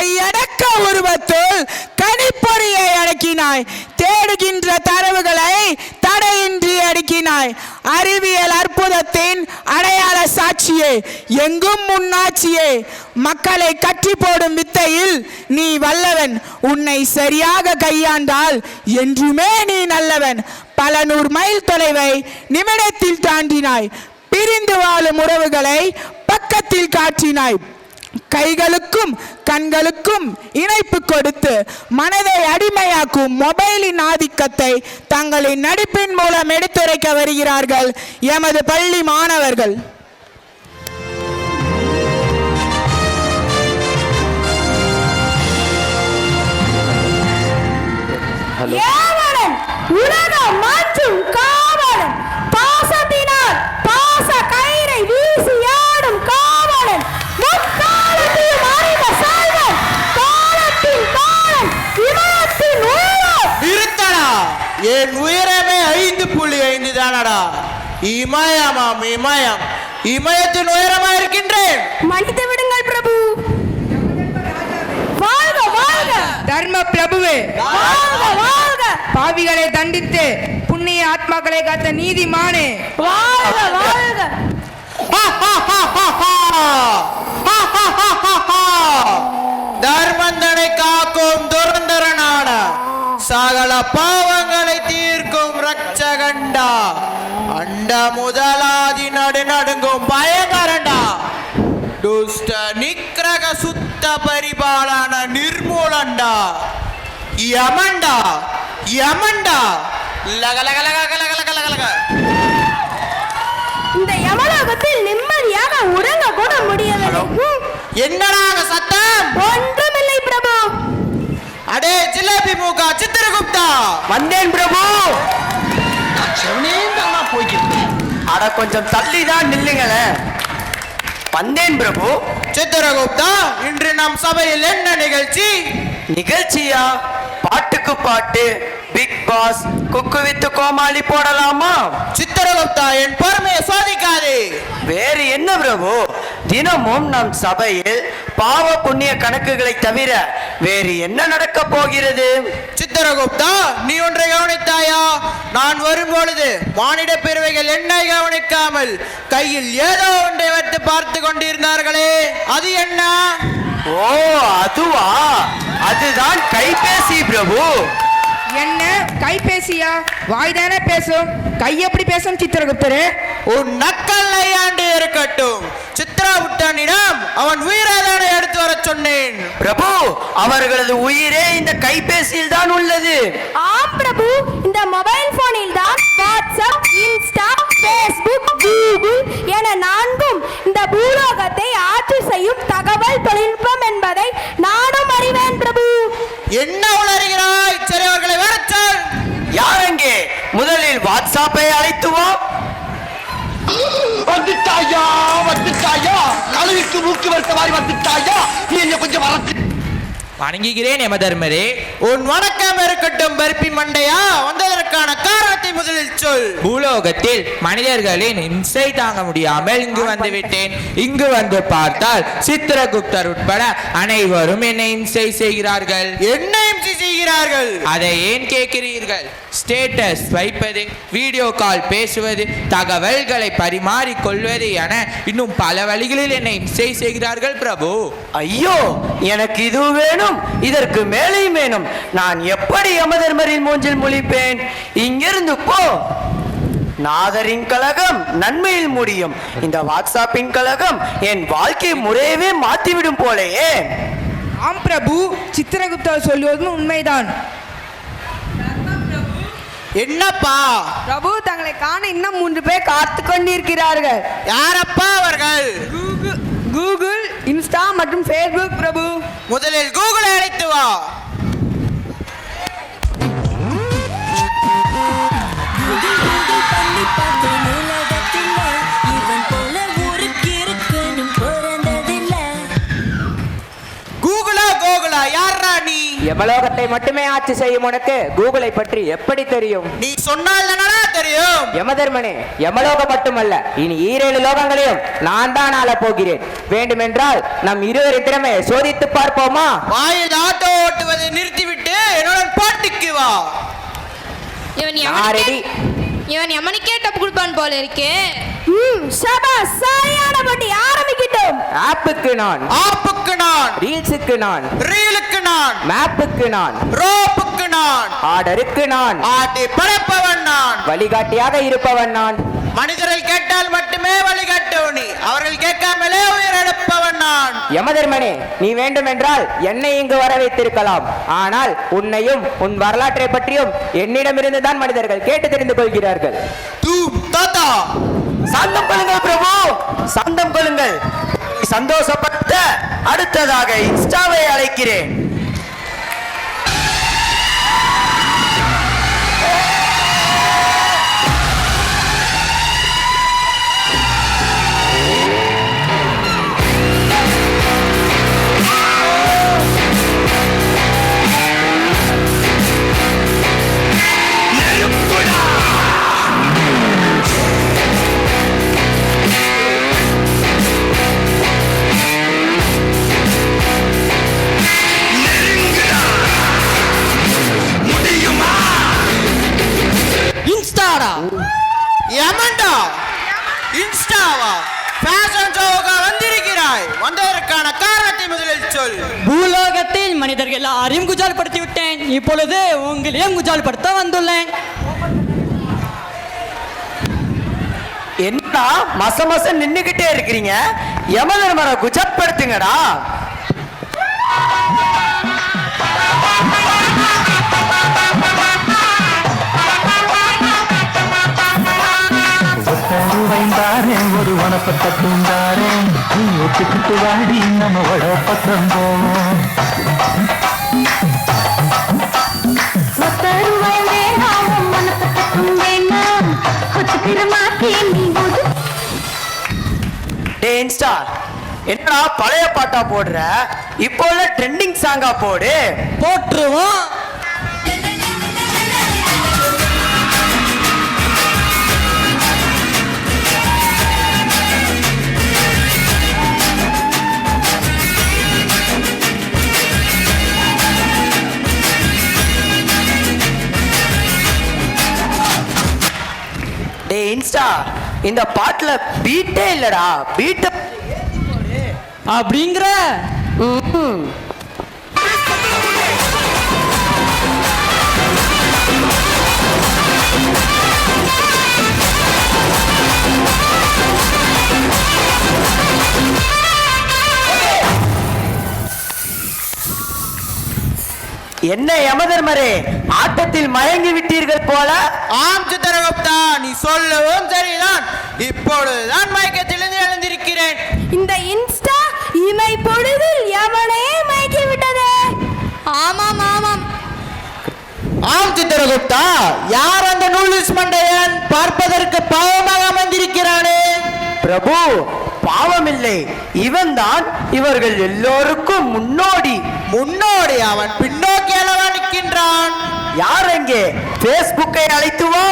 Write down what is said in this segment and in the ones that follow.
கையடக்க உருவத்துள் கணிப்பொறியை அடக்கினாய். தேடுகின்ற தரவுகளை தடையின்றி அடுக்கினாய். அறிவியல் அற்புதத்தின் அடையாள சாட்சியே, எங்கும் முன்னாட்சியே, மக்களை கட்டி போடும் வித்தையில் நீ வல்லவன். உன்னை சரியாக கையாண்டால் என்றுமே நீ நல்லவன். பல 100 மைல் தொலைவை நிமிடத்தில் தாண்டினாய். பிரிந்து வாழும் உறவுகளை பக்கத்தில் காட்டினாய். கைகளுக்கும் கண்களுக்கும் இணைப்பு கொடுத்து மனதை அடிமையாக்கும் மொபைலின் ஆதிக்கத்தை தங்களின் நடிப்பின் மூலம் எடுத்துரைக்க வருகிறார்கள் எமது பள்ளி மாணவர்கள். உலகம் மாற்றும் காவலன், பாசத்தினால் பாச கயிறை வீசி ஆடும் காவலன், முக்காலத்தையும் அறிந்த செல்வன், காலத்தின் காலன், இமயத்தின் உயிரம். நிறுத்தடா, என் உயரமே 5.5 தானடா. இமயமாம் இமயம், இமயத்தின் உயரமா இருக்கின்றேன். மன்னித்து விடுங்கள் பிரபு. வாழ்க வாழ்க தர்ம பிரபுவே, வாழ்க வாழ்க. பாவிகளை தண்டித்து புண்ணிய ஆத்மாக்களை காத்த நீதிமானே, வாழ்க வாழ்க. தர்மந்தனை காக்கும் துரந்தரனான சகல பாவங்களை தீர்க்கும் ரட்சகண்டா, அண்ட முதலாதி நடுநடுங்கும் பயங்கரண்டா, துஷ்ட நிக்கிரக சுத்த பரிபாலன நிர்மூலண்டா, யமண்டா யமண்டா லக லக லக லக லக லக லக. இந்த யமலோகத்தில் நிம்மதியாக உறங்க கூட முடியவில்லை. என்னடா சத்தம்? ஒன்றுமில்லை பிரபு. அடே ஜிலேபி மூக்கா சித்திரகுப்தா, வந்தேன் பிரபு. அட கொஞ்சம் தள்ளிதான் நில்லுங்களே. வந்தேன் பிரபு. சித்திரகுப்தா, இன்று நம் சபையில் என்ன நிகழ்ச்சி? நிகழ்ச்சியா? பாட்டுக்கு பாட்டு, பிக் பாஸ், குக்கு வித்து கோமாளி போடலாமா? சித்திரகுப்தா, என் பொறுமையை சோதிக்காதே. வேறு என்ன பிரபு? தினமும் நம் சபையில் பாவ புண்ணிய கணக்குகளை தவிர வேறு என்ன நடக்க போகிறது? சித்திரகுப்தா, நீ ஒன்றை கவனித்தாயா? நான் வரும்பொழுது மானிட பிறவைகள் என்னை கவனிக்காமல் கையில் ஏதோ ஒன்றை வைத்து பார்த்து கொண்டிருந்தார்களே, அது என்ன? ஓ அதுவா? அதுதான் கைபேசி பிரபு. என்ன கைபேசியா? வாய்தானே பேசும், கை எப்படி பேசும் சித்திரகுப்தரே? உன் நக்கல் நையாண்டி இருக்கட்டும். சித்திரகுப்தனிடம் அவன் உயிராதானை எடுத்து வர சொன்னேன். பிரபு, அவர்களது உயிரே இந்த கைபேசியில் தான் உள்ளது. ஆம் பிரபு, இந்த மொபைல் போனில் தான் வாட்ஸ்அப், இன்ஸ்டா, ஃபேஸ்புக், கூகுள் என 4ம் இந்த பூலோகத்தை ஆட்சி செய்யும் தகவல் தொழில்நுட்பம் என்பதை நானும் அறிவேன் பிரபு. என்ன உளறுகிறாய்? சரி, அவர்களை வரச் சொல். யாரெங்கே? முதலில் வாட்ஸ்அப்பை அழைத்து வா. வந்துட்டாயா வந்துட்டாயா, கழுவிக்கு மூக்கு வருத்த மாதிரி வந்துட்டாயா, நீ என்ன கொஞ்சம் வரத்து. வணங்குகிறேன் யமதர்மரே. உன் வணக்கம் இருக்கட்டும் பருப்பி மண்டையா. வந்ததற்கான காரணத்தை முதலில் சொல். பூலோகத்தில் மனிதர்களின் இம்சை தாங்க முடியாமல் இங்கு வந்துவிட்டேன். இங்கு வந்து பார்த்தால் சித்திரகுப்தர் உட்பட அனைவரும் என்னை இம்சை செய்கிறார்கள். என்ன இம்சை செய்கிறார்கள்? அதை ஏன் கேட்கிறீர்கள்? ஸ்டேட்டஸ் வைப்பது, வீடியோ கால் பேசுவது, தகவல்களை பரிமாறிக் கொள்வது என இன்னும் பல வழிகளில் என்னை இம்சை செய்கிறார்கள் பிரபு. ஐயோ, எனக்கு இது வேணும், இதற்கு மேலேயும் வேணும். நான் எப்படி யமதர்மரின் மூஞ்சில் முழிப்பேன்? இங்கிருந்து போ. நாதரின் கழகம் நன்மையில் முடியும். இந்த வாட்ஸ்அப்பின் கழகம் என் வாழ்க்கை முறையவே மாற்றிவிடும் போலேயே. ஆம் பிரபு, சித்திரகுப்தர் சொல்லுவதும் உண்மைதான். என்னப்பா? பிரபு, தங்களை காண இன்னும் 3 பேர் காத்து கொண்டிருக்கிறார்கள். யாரப்பா அவர்கள்? கூகுள், இன்ஸ்டா மற்றும் ஃபேஸ்புக் பிரபு. முதலில் கூகுளை அழைத்து வா. கூகுளா கோகுலா, யாரா நீ? யமலோகத்தை மட்டுமே ஆட்சி செய்யும் உனக்கு கூகுளை பற்றி எப்படி தெரியும்? நீ சொன்னால் தானடா தெரியும். யமதர்மனே, யமலோகம் மட்டுமல்ல, இனி 7 லோகங்களையும் நான் தான் ஆளப் போகிறேன். வேண்டுமென்றால் நம் இருவரின் திறமையை சோதித்து பார்ப்போமா? வாயில் ஆட்டோ ஓட்டுவதை நிறுத்திவிட்டு என்னுடன் பாட்டுக்கு வா. இவன் யமனுக்கே டப்பு கொடுப்பான் போல இருக்கே. ஷபாஸ், சரியான போட்டி ஆரம்பிக்கட்டும். ஆப்புக்கு நான், ஆப்புக்கு நான், ரீல்ஸுக்கு நான், ரீலுக்கு நான், மேப்புக்கு நான், ரோப்புக்கு நான், ஆர்டருக்கு நான், ஆட்டி படைப்பவன் நான், வழிகாட்டியாக இருப்பவன் நான். மனிதர்கள் கேட்டால் மட்டுமே வழிகாட்டுவன் நீ, அவர்கள் கேட்காமலே உயிரெடுப்பவன் நான். யமதர்மனே, நீ வேண்டுமென்றால் என்னை இங்கு வர வைத்திருக்கலாம். ஆனால் உன்னையும் உன் வரலாற்றை பற்றியும் என்னிடமிருந்து தான் மனிதர்கள் கேட்டு தெரிந்து கொள்கிறார்கள். தூம் தாத்தா. சாந்தம் கொள்ளுங்கள் பிரபு, சாந்தம் கொள்ளுங்கள். சந்தோஷப்பட்ட அடுத்ததாக இன்ஸ்டாவை அழைக்கிறேன். யமன்டா, இன்ஸ்டாவா? ஃபேஷன் ஷோவுக்கு வந்திருக்கிறாய். வந்ததற்கான காரணத்தை முதலில் சொல். பூலோகத்தில் மனிதர்கள் எல்லாரையும் குஜால்படுத்தி விட்டேன். இப்பொழுது உங்களையும் குஜால்படுத்த வந்துள்ளேன். என்ன மச நின்னுகிட்டே இருக்கிறீங்க? யமதர்மரை குஜால்படுத்துங்கடா. ஒரு வனப்பட்ட தூண்டாரே, நீ ஒத்துக்கிட்டு வாடி நம்ம வட பக்கம் போவோம். இன்ஸ்டா, என்னடா பழைய பாட்டா போடுற? இப்போ ட்ரெண்டிங் சாங்கா போடு. போட்டுருவோம். இன்ஸ்டா, இந்த பாட்டுல பீட்டே இல்லடா. பீட் அப்படிங்கிற என்ன யமதர்மரே, ஆட்டத்தில் மயங்கி விட்டீர்கள் போல? ஆம் சித்திரகுப்தா, நீ சொல்லவும் சரிதான். இப்பொழுதுதான் மயக்கத்திலிருந்து எழுந்திருக்கிறேன். இந்த இன்ஸ்டா இமை பொழுதில் யமனே மயக்கி விட்டது. ஆமாம் ஆமாம். ஆம் சித்திரகுப்தா, யார் அந்த நூலிஸ் மண்டையன்? பார்ப்பதற்கு பாவமாக அமர்ந்திருக்கிறானே. பிரபு, பாவமில்லை, இவன் தான் இவர்கள் எல்லோருக்கும் முன்னோடி. முன்னோடி? அவன் பின்னோக்கி அளவா நிற்கின்றான். யார் எங்கே? பேஸ்புக்கை அழைத்து வா.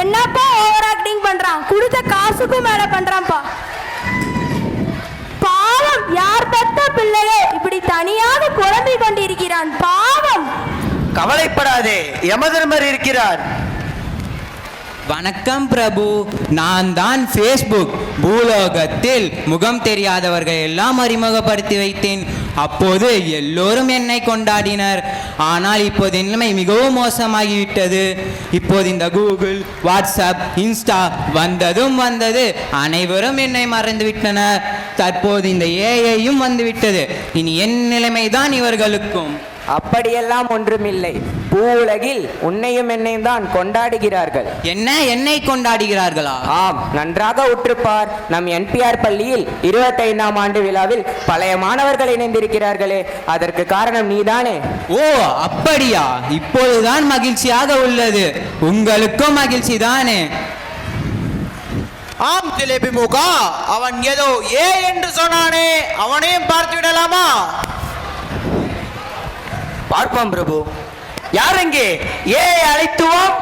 என்னப்பா ஓவர் ஆக்டிங் பண்றான்? கொடுத்த காசுக்கும் மேல பண்றான்ப்பா. பாவம், யார் பெத்த பிள்ளையோ இப்படி தனியாக குழம்பிக் கொண்டிருக்கிறான். பாவம். கவலைப்படாதே, யமதர்மர் இருக்கிறார். வணக்கம் பிரபு, நான் தான் ஃபேஸ்புக். பூலோகத்தில் முகம் தெரியாதவர்கள் எல்லாம் அறிமுகப்படுத்தி வைத்தேன். அப்போது எல்லோரும் என்னை கொண்டாடினர். ஆனால் இப்போது நிலைமை மிகவும் மோசமாகிவிட்டது. இப்போது இந்த கூகுள், வாட்ஸ்அப், இன்ஸ்டா வந்தது, அனைவரும் என்னை மறந்துவிட்டனர். தற்போது இந்த ஏஐயும் வந்துவிட்டது. இனி என் நிலைமைதான் இவர்களுக்கும். அப்படியெல்லாம் ஒன்றுமில்லை. பூவுலகில் உன்னையும் என்னையும் தான் கொண்டாடுகிறார்கள். என்ன என்னை கொண்டாடுகிறார்களா? ஆம், நன்றாக உற்றுப்பார். நம் என்பிஆர் பள்ளியில் 25ஆம் ஆண்டு விழாவில் பழைய மாணவர்கள் இணைந்திருக்கிறார்களே, அதற்கு காரணம் நீதானே? ஓ அப்படியா? இப்பொழுதுதான் மகிழ்ச்சியாக உள்ளது. உங்களுக்கும் மகிழ்ச்சி தானே? ஆம் ஜிலேபி மூக்கா, அவன் ஏதோ ஏ என்று சொன்னானே, அவனையும் பார்த்து விடலாமா? பார்ப்போம் பிரபு. யார் எங்கே? ஏ அழைத்துவோம்.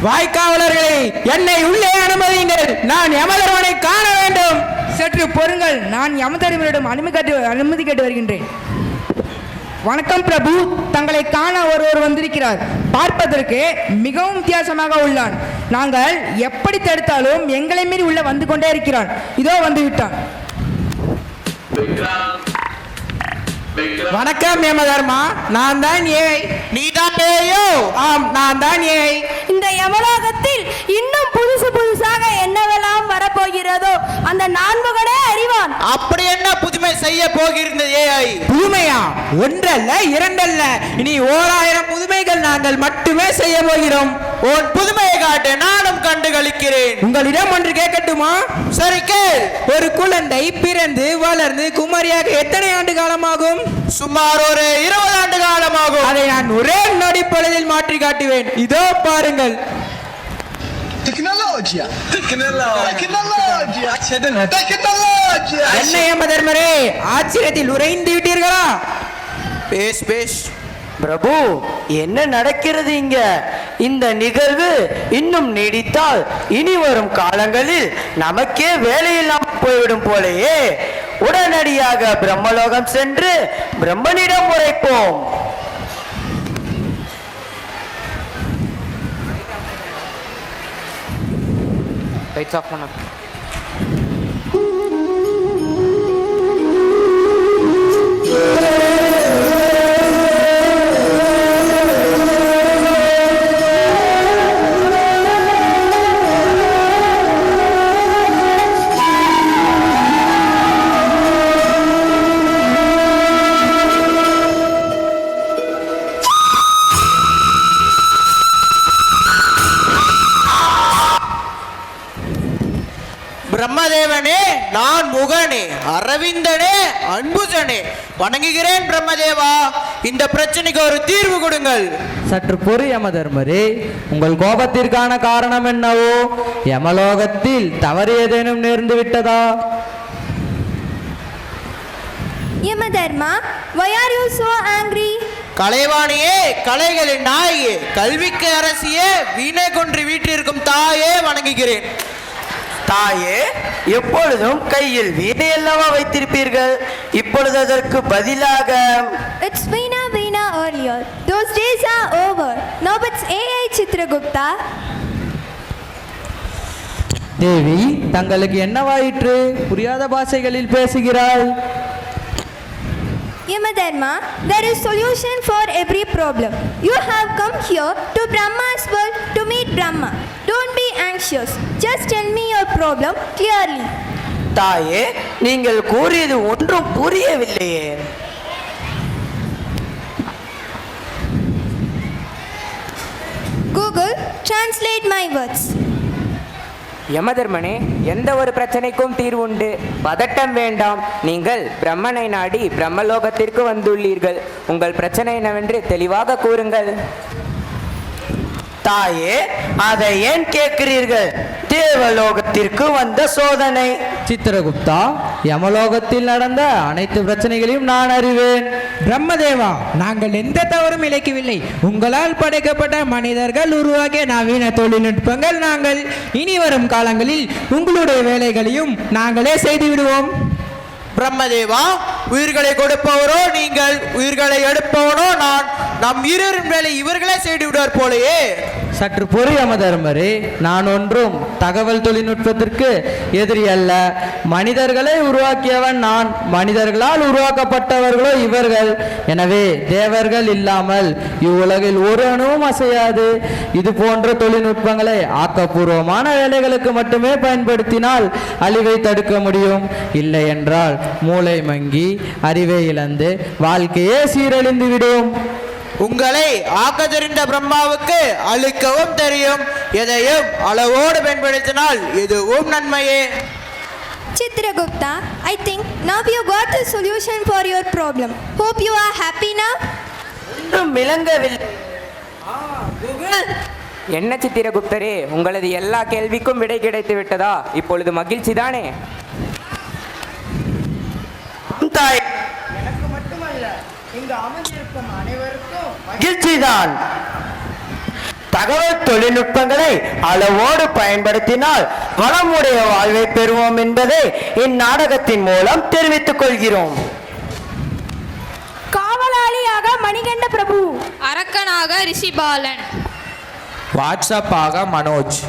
வாய்க்காவலர்களே, என்னை உள்ளே அனுமதியுங்கள். நான் யமதர்மனை காண வேண்டும். சற்று பொறுங்கள், நான் யமதர்மனிடம் அனுமதி கேட்டு வருகின்றேன். வணக்கம் பிரபு, தங்களை காண ஒருவர் வந்திருக்கிறார். பார்ப்பதற்கு மிகவும் வித்தியாசமாக உள்ளான். நாங்கள் எப்படி தடுத்தாலும் எங்களை மீறி உள்ள வந்து கொண்டே இருக்கிறான். இதோ வந்து விட்டான். வணக்கம் யமதர்மா, நான் தான் ஏய். நீதான் ஏயோ? ஆம், நான் தான் ஏய். இந்த யமலோகத்தில் இன்னும் புதுசாக என்னவெல்லாம் வரப்போகிறதோ அந்த நான்முகனே அறிவான். அப்படி என்ன புதுமை செய்ய போகிறது ஏஐ? புதுமையா? ஒன்றல்ல இரண்டல்ல, இனி 1000 புதுமைகள் நாங்கள் மட்டுமே செய்ய போகிறோம். உன் புதுமையை காட்டு, நானும் கண்டு களிக்கிறேன். உங்களிடம் ஒன்று கேட்கட்டுமா? சரி கேள். ஒரு குழந்தை பிறந்து வளர்ந்து குமரியாக எத்தனை ஆண்டு காலமாகும்? சுமார் ஒரு 20 ஆண்டு காலமாகும். அதை நான் ஒரே நொடி பொழுதில் மாற்றி காட்டுவேன். இதோ பாருங்கள். என்ன யமதர்மரே, ஆச்சரியத்தில் உறைந்து விட்டீர்களா? பேஷ் பிரபு, என்ன நடக்கிறது இங்க? இந்த நிகழ்வு இன்னும் நீடித்தால் இனி வரும் காலங்களில் நமக்கே வேலையில்லாமல் போய்விடும் போலேயே. உடனடியாக பிரம்மலோகம் சென்று பிரம்மனிடம் உரைப்போம். லைட்ஸ் ஆஃப் பண்ணு. பிரம்மதேவனே, நான் முகனே, அரவிந்தனே, அன்புஜனே, வணங்குகிறேன் பிரம்மதேவா. இந்த பிரச்சனைக்கு ஒரு தீர்வு கொடுங்கள். சற்று பொறு யமதர்மரே, உங்கள் கோபத்திற்கான காரணம் என்னவோ? யமலோகத்தில் தவறு ஏதேனும் நேர்ந்து விட்டதா? Yamadharma, why are you so angry? கலைவாணியே, கலைகளின் நாயே, கல்விக்கு அரசியே, வீணை கொன்று வீட்டிற்கும் தாயே, வணங்குகிறேன். தாயே, எப்பொழுதும் கையில் வீணை அல்லவா வைத்திருப்பீர்கள்? இப்பொழுது அதற்கு பதிலாக It's Veena earlier. Those days are over. Now it's AI Chitragupta. தேவி, தங்களுக்கு என்னவாயிற்று? புரியாத பாஷைகளில் பேசுகிறாள். Yamadharma, there is solution for every problem. You have come here to Brahma's world to meet Brahma. Don't be anxious. Just tell me your problem clearly. தாயே, நீங்கள் கூறியது ஒன்றும் புரியவில்லையே. Google, translate my words. யமதர்மனே, எந்த ஒரு பிரச்சனைக்கும் தீர்வுண்டு. பதட்டம் வேண்டாம். நீங்கள் பிரம்மனை நாடி பிரம்மலோகத்திற்கு வந்துள்ளீர்கள். உங்கள் பிரச்சனை என்னவென்று தெளிவாக கூறுங்கள். தாயே, அதை ஏன் கேட்கிறீர்கள்? தேவலோகத்திற்கு வந்த சோதனை. சித்திரகுப்தா, யமலோகத்தில் நடந்த அனைத்து பிரச்சனைகளையும் நான் அறிவேன். பிரம்மதேவா, நாங்கள் எந்த தவறும் இழைக்கவில்லை. உங்களால் படைக்கப்பட்ட மனிதர்கள் உருவாக்கிய நவீன தொழில்நுட்பங்கள் நாங்கள். இனி வரும் காலங்களில் உங்களுடைய வேலைகளையும் நாங்களே செய்து விடுவோம். பிரம்மதேவா, உயிர்களை கொடுப்பவரோ நீங்கள், உயிர்களை எடுப்பவனோ நான். நம் இருவரின் வேலை இவர்களே செய்து விடுவார் போலேயே. சற்று பொறு யமதர்மரே, நான் ஒன்றும் தகவல் தொழில்நுட்பத்திற்கு எதிரி அல்ல. மனிதர்களை உருவாக்கியவன் நான், மனிதர்களால் உருவாக்கப்பட்டவர்களோ இவர்கள். எனவே தேவர்கள் இல்லாமல் இவ்வுலகில் ஒரு அணுவும் அசையாது. இது போன்ற தொழில்நுட்பங்களை ஆக்கப்பூர்வமான வேலைகளுக்கு மட்டுமே பயன்படுத்தினால் அழிவை தடுக்க முடியும். இல்லை என்றால் மூளை மங்கி அறிவை இழந்து வாழ்க்கையே சீரழிந்து விடும். உங்களை ஆக்க தெரிந்த பிரம்மாவுக்கு அழிக்கவும் தெரியும். எதையும் அளவோடு பயன்படுத்தினால் எதுவும் நன்மையே. Chitragupta, I think now you got the solution for your problem. Hope you are happy now. ஒன்றும் விளங்கவில்லை. என்ன சித்திரகுப்தரே, உங்களது எல்லா கேள்விக்கும் விடை கிடைத்து விட்டதா? இப்பொழுது மகிழ்ச்சி தானே? தாய், மகிழ்ச்சிதான். தகவல் தொழில்நுட்பங்களை அளவோடு பயன்படுத்தினால் வளமுடைய வாழ்வை பெறுவோம் என்பதை இந்நாடகத்தின் மூலம் தெரிவித்துக் கொள்கிறோம். காவலாளியாக மணிகண்ட பிரபு, அரக்கனாக ரிஷிபாலன், வாட்ஸ்அப்பாக மனோஜ்,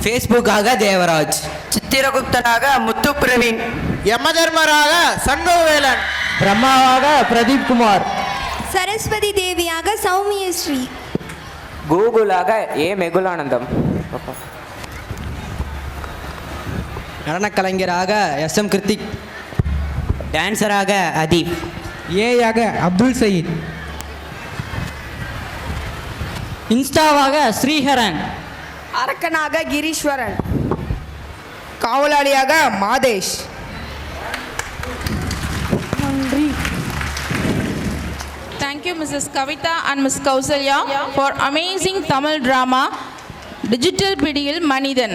ஃபேஸ்புக்காக தேவராஜ், சித்திரகுப்தனாக முத்து பிரவீன், யமதர்மராக சண்முகவேலன், பிரம்மாவாக பிரதீப் குமார், சரஸ்வதி தேவியாக சௌமியஸ்ரீ, கூகுளாக ஏ மெகுலானந்தம், நடனக்கலைஞராக SM கிருத்திக், டான்சராக அதீப், ஏயாக அப்துல் சயீத், இன்ஸ்டாவாக ஸ்ரீஹரன், அரக்கனாக கிரீஸ்வரன், காவலாளியாக Madesh. Thank you Mrs. Kavita and Ms. Kausalya for amazing Tamil drama Digital Pidiyil Manithan.